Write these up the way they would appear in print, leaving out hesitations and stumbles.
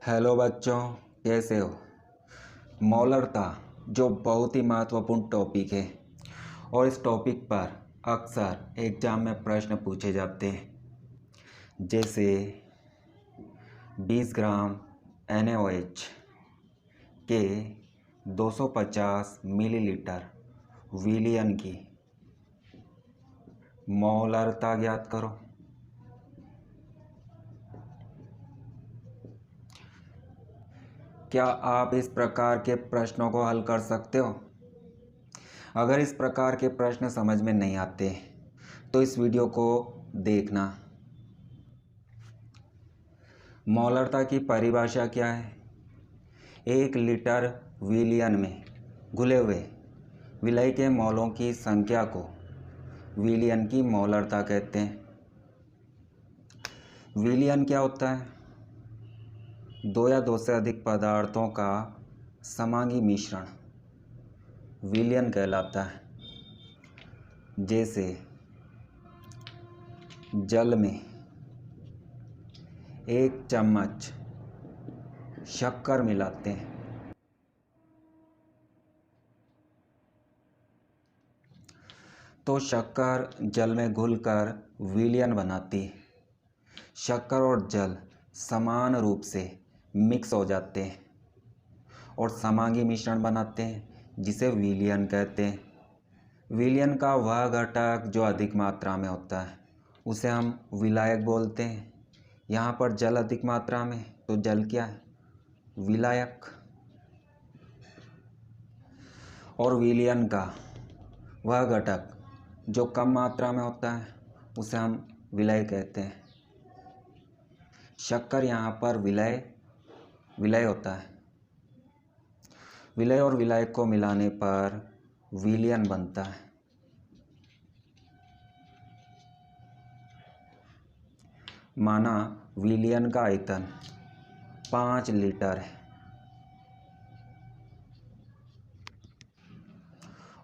Hello बच्चों, कैसे हो। मौलरता जो बहुत ही महत्वपूर्ण टॉपिक है और इस टॉपिक पर अक्सर एग्जाम में प्रश्न पूछे जाते हैं। जैसे 20 ग्राम NaOH के 250 मिलीलीटर विलयन की मौलरता ज्ञात करो। क्या आप इस प्रकार के प्रश्नों को हल कर सकते हो? अगर इस प्रकार के प्रश्न समझ में नहीं आते तो इस वीडियो को देखना। मौलरता की परिभाषा क्या है? 1 लीटर विलयन में घुले हुए विलय के मौलों की संख्या को विलयन की मौलरता कहते हैं। विलयन क्या होता है? 2 या 2 से अधिक पदार्थों का समांगी मिश्रण विलयन कहलाता है। जैसे जल में 1 चम्मच शक्कर मिलाते हैं तो शक्कर जल में घुलकर विलयन बनाती है। शक्कर और जल समान रूप से मिक्स हो जाते हैं और समांगी मिश्रण बनाते हैं जिसे विलयन कहते हैं। विलयन का वह घटक जो अधिक मात्रा में होता है उसे हम विलायक बोलते हैं। यहाँ पर जल अधिक मात्रा में तो जल क्या है? विलायक। और विलयन का वह घटक जो कम मात्रा में होता है उसे हम विलय कहते हैं। शक्कर यहाँ पर विलय होता है। विलय और विलायक को मिलाने पर विलयन बनता है। माना विलयन का आयतन 5 लीटर है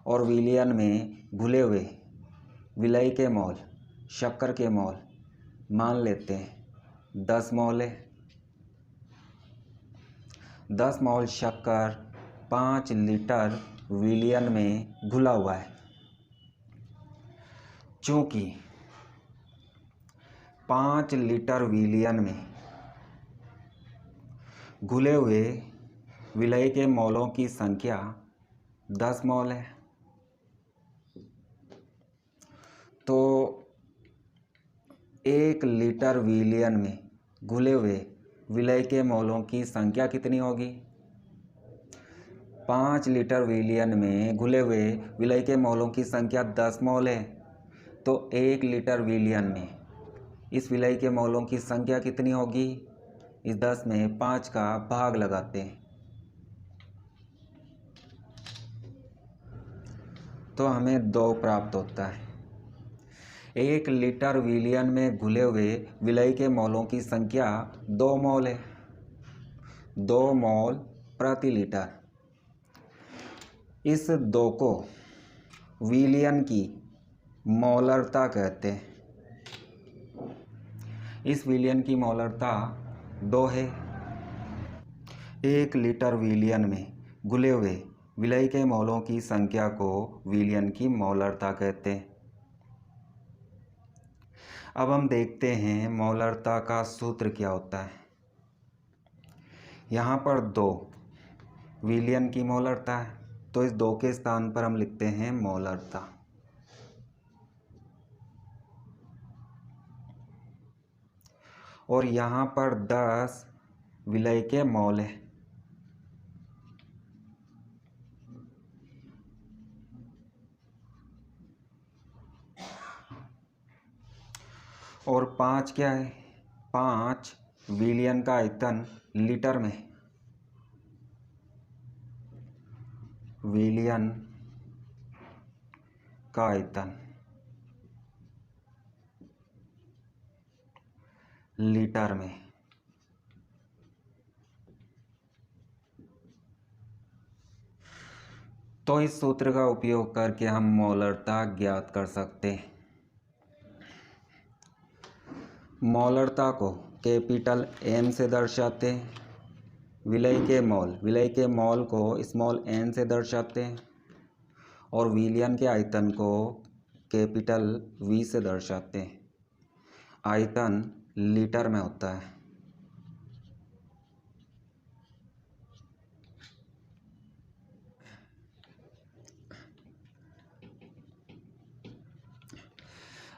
और विलयन में घुले हुए विलय के मोल शक्कर के मोल मान लेते हैं 10 मोल है। 10 मोल शक्कर 5 लीटर विलयन में घुला हुआ है। चूँकि 5 लीटर विलयन में घुले हुए विलय के मोलों की संख्या 10 मोल है तो 1 लीटर विलयन में घुले हुए विलय के मोलों की संख्या कितनी होगी? 5 लीटर विलयन में घुले हुए विलय के मोलों की संख्या 10 मोल है तो 1 लीटर विलयन में इस विलय के मोलों की संख्या कितनी होगी? इस 10 में 5 का भाग लगाते हैं तो हमें 2 प्राप्त होता है। 1 लीटर विलयन में घुले हुए विलय के मोलों की संख्या 2 मोल है। 2 मोल प्रति लीटर। इस 2 को विलयन की मौलरता कहते हैं। इस विलयन की मौलरता 2 है। 1 लीटर विलयन में घुले हुए विलय के मोलों की संख्या को विलयन की मौलरता कहते हैं। अब हम देखते हैं मौलरता का सूत्र क्या होता है। यहाँ पर 2 विलयन की मौलरता है तो इस 2 के स्थान पर हम लिखते हैं मौलरता। और यहाँ पर 10 विलय के मोल है और 5 क्या है? 5 विलयन का आयतन लीटर में। विलयन का आयतन लीटर में। तो इस सूत्र का उपयोग करके हम मौलरता ज्ञात कर सकते हैं। मौलरता को कैपिटल M से दर्शाते हैं विलय के मॉल को स्मॉल n से दर्शाते हैं और विलयन के आयतन को कैपिटल V से दर्शाते हैं। आयतन लीटर में होता है।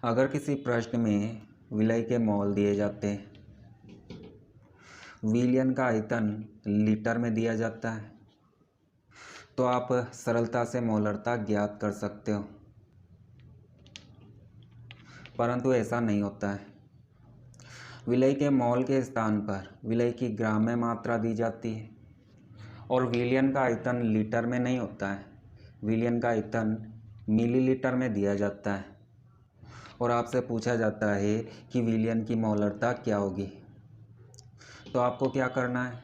अगर किसी प्रश्न में विलय के मॉल दिए जाते हैं, विलयन का आयतन लीटर में दिया जाता है, तो आप सरलता से मोलरता ज्ञात कर सकते हो, परंतु ऐसा नहीं होता है। विलय के मॉल के स्थान पर विलय की ग्राम में मात्रा दी जाती है और विलयन का आयतन लीटर में नहीं होता है, विलयन का आयतन मिलीलीटर में दिया जाता है। और आपसे पूछा जाता है कि विलयन की मोलरता क्या होगी, तो आपको क्या करना है,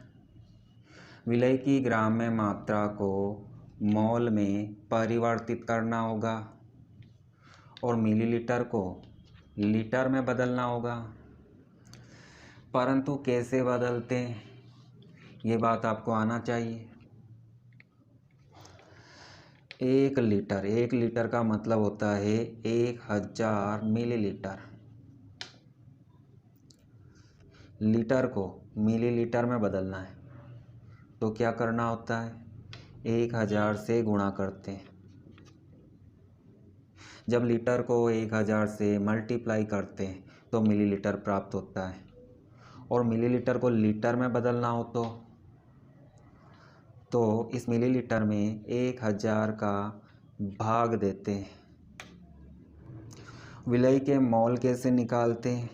विलय की ग्राम में मात्रा को मोल में परिवर्तित करना होगा और मिलीलीटर को लीटर में बदलना होगा। परंतु कैसे बदलते हैं, ये बात आपको आना चाहिए। 1 लीटर का मतलब होता है 1000 मिलीलीटर। लीटर को मिलीलीटर में बदलना है तो क्या करना होता है, 1000 से गुणा करते हैं। जब लीटर को 1000 से मल्टीप्लाई करते हैं तो मिलीलीटर प्राप्त होता है और मिलीलीटर को लीटर में बदलना हो तो इस मिलीलीटर में 1000 का भाग देते हैं। विलय के मॉल कैसे निकालते हैं,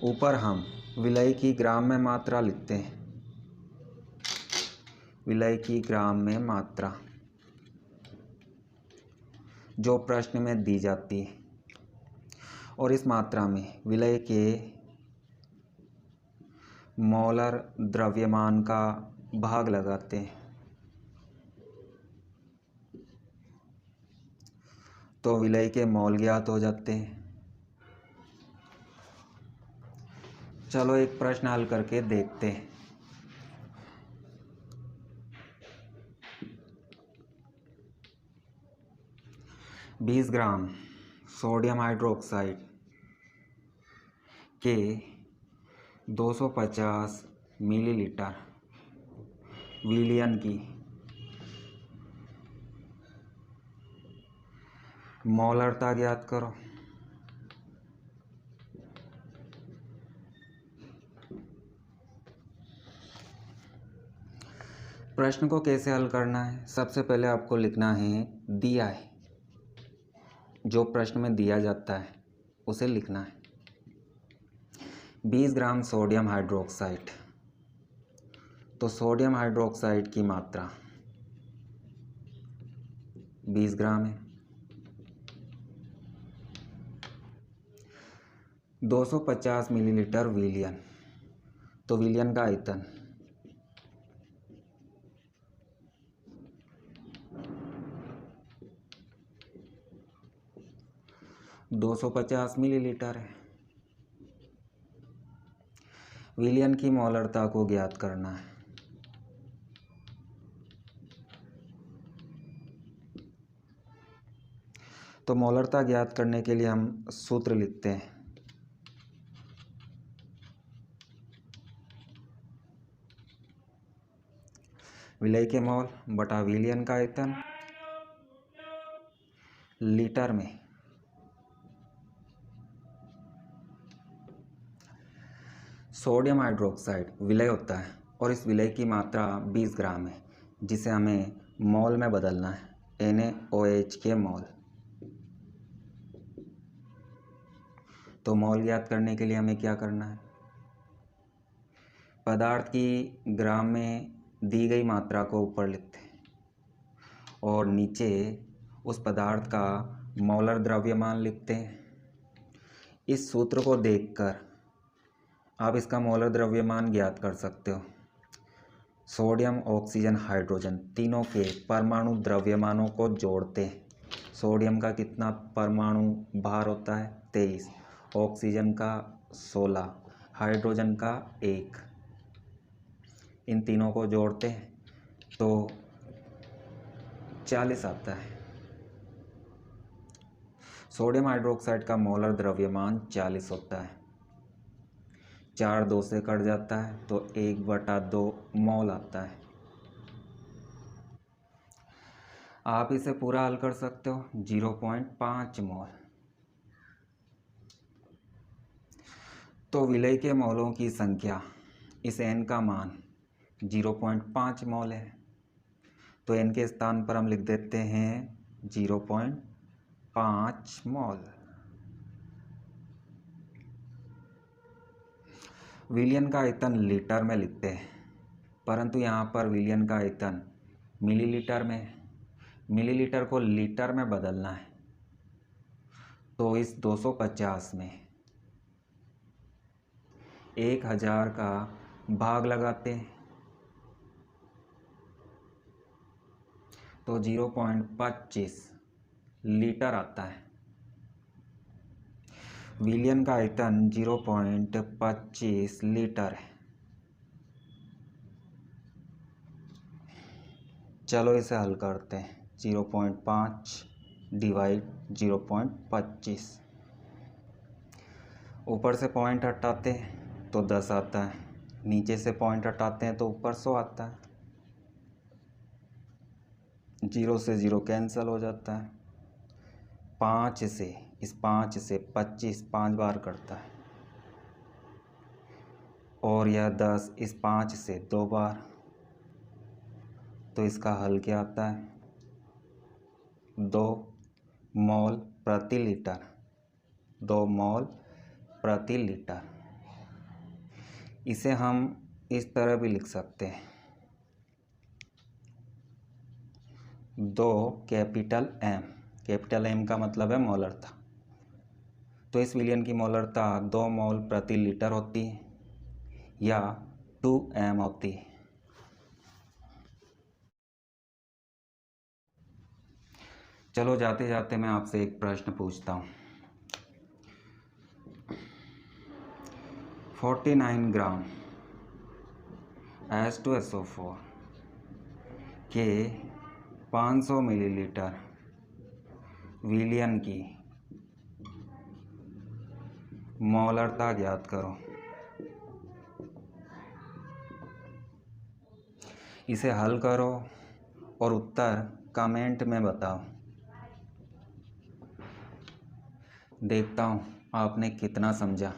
ऊपर हम विलय की ग्राम में मात्रा लिखते हैं, विलय की ग्राम में मात्रा जो प्रश्न में दी जाती है और इस मात्रा में विलय के मोलर द्रव्यमान का भाग लगाते हैं तो विलय के मोल ज्ञात हो जाते हैं। चलो एक प्रश्न हल करके देखते हैं। बीस ग्राम सोडियम हाइड्रोक्साइड के 250 मिलीलीटर विलयन की मोलरता ज्ञात करो। प्रश्न को कैसे हल करना है, सबसे पहले आपको लिखना है दिया है, जो प्रश्न में दिया जाता है उसे लिखना है। 20 ग्राम सोडियम हाइड्रोक्साइड, तो सोडियम हाइड्रोक्साइड की मात्रा 20 ग्राम है। 250 मिलीलीटर विलयन, तो विलयन का आयतन 250 मिलीलीटर है। विलयन की मोलरता को ज्ञात करना है। तो मोलरता ज्ञात करने के लिए हम सूत्र लिखते हैं। विलय के मोल बटा विलयन का आयतन लीटर में। सोडियम हाइड्रोक्साइड विलय होता है और इस विलय की मात्रा 20 ग्राम है, जिसे हमें मोल में बदलना है, NaOH के मोल। तो मोल ज्ञात करने के लिए हमें क्या करना है, पदार्थ की ग्राम में दी गई मात्रा को ऊपर लिखते हैं और नीचे उस पदार्थ का मोलर द्रव्यमान लिखते हैं। इस सूत्र को देखकर आप इसका मोलर द्रव्यमान ज्ञात कर सकते हो। सोडियम, ऑक्सीजन, हाइड्रोजन तीनों के परमाणु द्रव्यमानों को जोड़ते हैं। सोडियम का कितना परमाणु भार होता है, 23, ऑक्सीजन का 16, हाइड्रोजन का 1। इन तीनों को जोड़ते हैं तो 40 आता है। सोडियम हाइड्रोक्साइड का मोलर द्रव्यमान 40 होता है। 4 2 से कट जाता है तो 1/2 मोल आता है। आप इसे पूरा हल कर सकते हो, 0.5 मोल। तो विलय के मोलों की संख्या, इस n का मान 0.5 मोल है, तो n के स्थान पर हम लिख देते हैं 0.5 मोल। विलयन का आयतन लीटर में लिखते हैं, परंतु यहाँ पर विलयन का आयतन मिलीलीटर में है। मिलीलीटर को लीटर में बदलना है, तो इस 250 में 1000 का भाग लगाते हैं तो 0.25 लीटर आता है। विलयन का आयतन 0.25 लीटर है। चलो इसे हल करते हैं। 0.5 डिवाइड 0.25, ऊपर से पॉइंट हटाते हैं तो 10 आता है, नीचे से पॉइंट हटाते हैं तो ऊपर 100 आता है। 0 से 0 कैंसिल हो जाता है। 5 से 25 5 बार करता है, और यह 10 इस 5 से 2 बार, तो इसका हल क्या आता है? 2 मोल प्रति लीटर। 2 मोल प्रति लीटर। इसे हम इस तरह भी लिख सकते हैं, 2 कैपिटल M। कैपिटल M का मतलब है मोलरता। तो इस विलयन की मोलरता 2 मोल प्रति लीटर होती है या 2m होती है। चलो जाते जाते मैं आपसे एक प्रश्न पूछता हूँ। 49 ग्राम H2SO4 के 500 मिलीलीटर विलयन की मोलरता ज्ञात करो। इसे हल करो और उत्तर कमेंट में बताओ। देखता हूँ आपने कितना समझा।